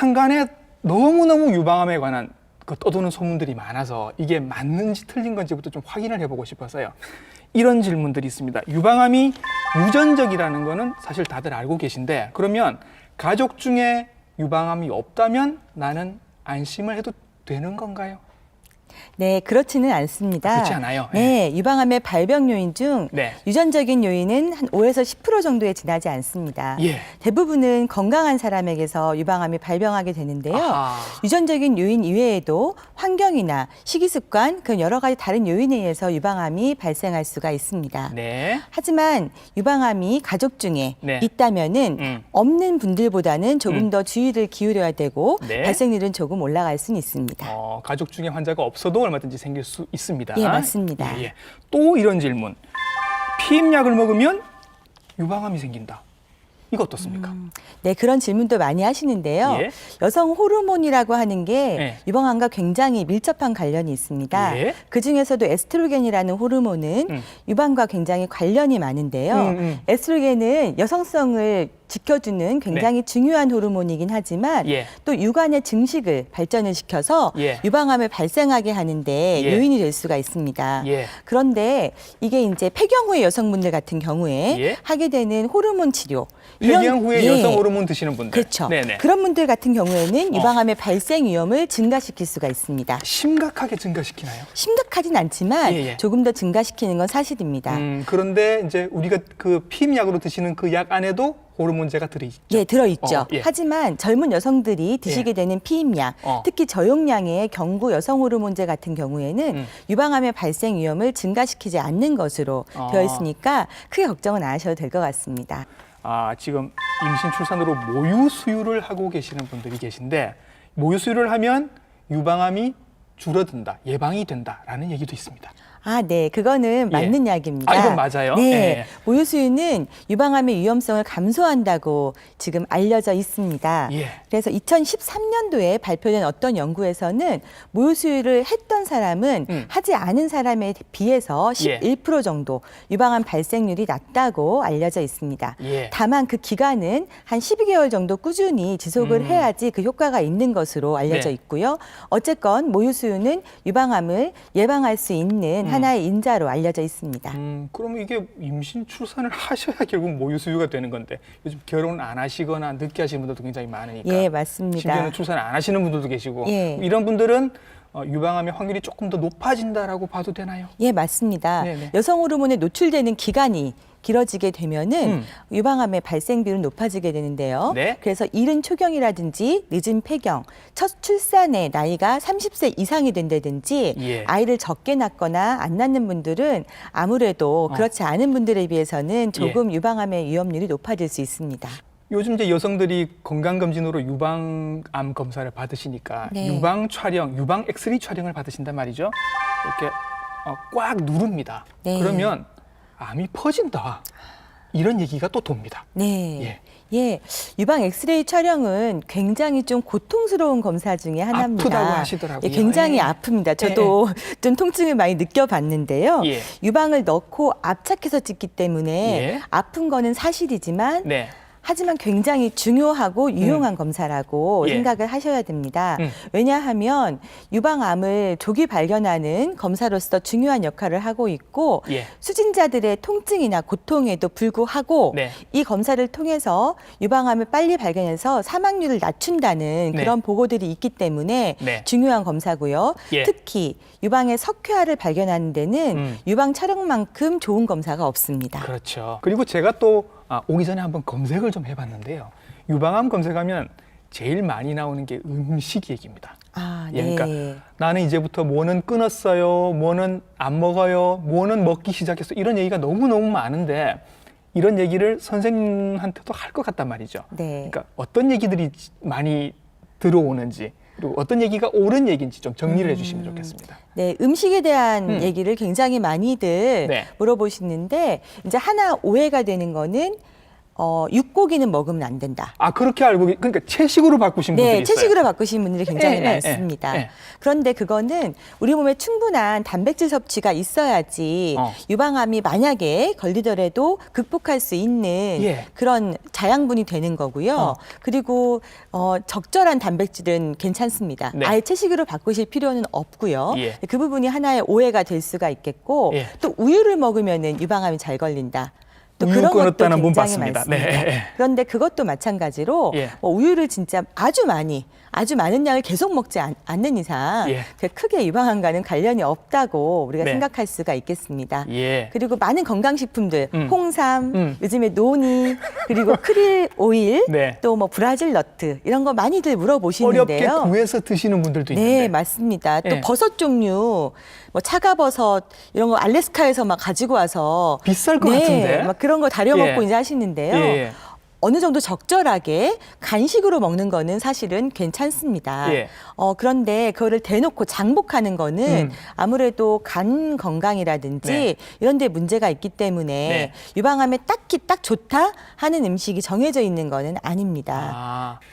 한간에 너무너무 유방암에 관한 그 떠도는 소문들이 많아서 이게 맞는지 틀린 건지부터 좀 확인을 해보고 싶어서요. 이런 질문들이 있습니다. 유방암이 유전적이라는 거는 사실 다들 알고 계신데, 그러면 가족 중에 유방암이 없다면 나는 안심을 해도 되는 건가요? 네, 그렇지는 않습니다. 그렇지 않아요. 네, 유방암의 발병 요인 중 네. 유전적인 요인은 한 5에서 10% 정도에 지나지 않습니다. 예. 대부분은 건강한 사람에게서 유방암이 발병하게 되는데요. 아하. 유전적인 요인 이외에도 환경이나 식이습관, 그 여러 가지 다른 요인에 의해서 유방암이 발생할 수가 있습니다. 네. 하지만 유방암이 가족 중에 네. 있다면은 없는 분들보다는 조금 더 주의를 기울여야 되고 네. 발생률은 조금 올라갈 수는 있습니다. 가족 중에 환자가 없어도 얼마든지 생길 수 있습니다. 예, 맞습니다. 예, 예. 또 이런 질문. 피임약을 먹으면 유방암이 생긴다. 이거 어떻습니까? 네, 그런 질문도 많이 하시는데요. 예. 여성 호르몬이라고 하는 게 예. 유방암과 굉장히 밀접한 관련이 있습니다. 예. 그중에서도 에스트로겐이라는 호르몬은 유방과 굉장히 관련이 많은데요. 에스트로겐은 여성성을 지켜주는 굉장히 중요한 호르몬이긴 하지만 예. 또 유관의 증식을 발전을 시켜서 예. 유방암을 발생하게 하는데 예. 요인이 될 수가 있습니다. 예. 그런데 이게 이제 폐경 후의 여성분들 같은 경우에 예. 하게 되는 호르몬 치료 폐경 후에 예. 여성 호르몬 드시는 분들. 그렇죠. 네네. 그런 분들 같은 경우에는 유방암의 발생 위험을 증가시킬 수가 있습니다. 심각하게 증가시키나요? 심각하진 않지만 예, 예. 조금 더 증가시키는 건 사실입니다. 그런데 이제 우리가 그 피임약으로 드시는 그 약 안에도 호르몬제가 들어있죠. 예, 들어있죠. 예. 하지만 젊은 여성들이 드시게 예. 되는 피임약, 어. 특히 저용량의 경구 여성 호르몬제 같은 경우에는 유방암의 발생 위험을 증가시키지 않는 것으로 되어 있으니까 크게 걱정은 안 하셔도 될 것 같습니다. 지금 임신 출산으로 모유 수유를 하고 계시는 분들이 계신데, 모유 수유를 하면 유방암이 줄어든다, 예방이 된다라는 얘기도 있습니다. 네, 그거는 맞는 이야기입니다. 이건 맞아요? 네, 예. 모유 수유는 유방암의 위험성을 감소한다고 지금 알려져 있습니다. 예. 그래서 2013년도에 발표된 어떤 연구에서는 모유 수유를 했던 사람은 하지 않은 사람에 비해서 11% 정도 유방암 발생률이 낮다고 알려져 있습니다. 예. 다만 그 기간은 한 12개월 정도 꾸준히 지속을 해야지 그 효과가 있는 것으로 알려져 네. 있고요. 어쨌건 모유 수유는 유방암을 예방할 수 있는 하나의 인자로 알려져 있습니다. 그러면 이게 임신 출산을 하셔야 결국 모유 수유가 되는 건데, 요즘 결혼 안 하시거나 늦게 하시는 분들도 굉장히 많으니까. 예, 맞습니다. 심지어는 출산 안 하시는 분들도 계시고, 예. 이런 분들은 유방암의 확률이 조금 더 높아진다라고 봐도 되나요? 예, 맞습니다. 네네. 여성 호르몬에 노출되는 기간이 길어지게 되면은 유방암의 발생비율은 높아지게 되는데요. 네. 그래서 이른 초경이라든지 늦은 폐경, 첫 출산의 나이가 30세 이상이 된다든지 예. 아이를 적게 낳거나 안 낳는 분들은 아무래도 그렇지 않은 분들에 비해서는 조금 유방암의 위험률이 높아질 수 있습니다. 요즘 이제 여성들이 건강검진으로 유방암 검사를 받으시니까 네. 유방 촬영, 유방 엑스레이 촬영을 받으신단 말이죠. 이렇게 꽉 누릅니다. 네. 그러면 암이 퍼진다. 이런 얘기가 또 돕니다. 네. 예, 유방 엑스레이 촬영은 굉장히 좀 고통스러운 검사 중에 하나입니다. 아프다고 하시더라고요. 예, 굉장히 예. 아픕니다. 저도 좀 통증을 많이 느껴봤는데요. 예. 유방을 넣고 압착해서 찍기 때문에 예. 아픈 거는 사실이지만 네. 하지만 굉장히 중요하고 유용한 검사라고 예. 생각을 하셔야 됩니다. 왜냐하면 유방암을 조기 발견하는 검사로서 중요한 역할을 하고 있고 예. 수진자들의 통증이나 고통에도 불구하고 네. 이 검사를 통해서 유방암을 빨리 발견해서 사망률을 낮춘다는 네. 그런 보고들이 있기 때문에 네. 중요한 검사고요. 예. 특히 유방의 석회화를 발견하는 데는 유방 촬영만큼 좋은 검사가 없습니다. 그렇죠. 그리고 제가 또 오기 전에 한번 검색을 좀 해봤는데요. 유방암 검색하면 제일 많이 나오는 게 음식 얘기입니다. 예, 네. 그러니까 나는 이제부터 뭐는 끊었어요, 뭐는 안 먹어요, 뭐는 먹기 시작했어, 이런 얘기가 너무너무 많은데 이런 얘기를 선생님한테도 할 것 같단 말이죠. 네. 그러니까 어떤 얘기들이 많이 들어오는지, 그리고 어떤 얘기가 옳은 얘기인지 좀 정리를 해주시면 좋겠습니다. 네, 음식에 대한 얘기를 굉장히 많이들 네. 물어보시는데 이제 하나 오해가 되는 거는 육고기는 먹으면 안 된다. 아, 그렇게 알고 그러니까 채식으로 바꾸신 분들이 네, 있어요. 채식으로 바꾸신 분들이 굉장히 예, 많습니다. 예. 그런데 그거는 우리 몸에 충분한 단백질 섭취가 있어야지 유방암이 만약에 걸리더라도 극복할 수 있는 예. 그런 자양분이 되는 거고요. 그리고 적절한 단백질은 괜찮습니다. 네. 아예 채식으로 바꾸실 필요는 없고요. 예. 그 부분이 하나의 오해가 될 수가 있겠고 예. 또 우유를 먹으면은 유방암이 잘 걸린다. 또 우유 그런 것도 끊었다는 분 굉장히 봤습니다. 많습니다. 네. 그런데 그것도 마찬가지로 예. 우유를 진짜 아주 많은 양을 계속 먹지 않는 이상 예. 크게 유방암과는 관련이 없다고 우리가 네. 생각할 수가 있겠습니다. 예. 그리고 많은 건강식품들, 홍삼, 음. 요즘에 노니, 그리고 크릴 오일, 네. 또 뭐 브라질 너트 이런 거 많이들 어렵게 물어보시는데요. 구해서 드시는 분들도 있는데. 네, 맞습니다. 또 예. 버섯 종류, 뭐 차가버섯 이런 거 알래스카에서 막 가지고 와서 비쌀 것 네, 같은데. 막 그런 거 다려 먹고 예. 이제 하시는데요. 예. 어느 정도 적절하게 간식으로 먹는 거는 사실은 괜찮습니다. 예. 그런데 그거를 대놓고 장복하는 거는 아무래도 간 건강이라든지 네. 이런 데 문제가 있기 때문에 네. 유방암에 딱히 딱 좋다 하는 음식이 정해져 있는 거는 아닙니다. 아.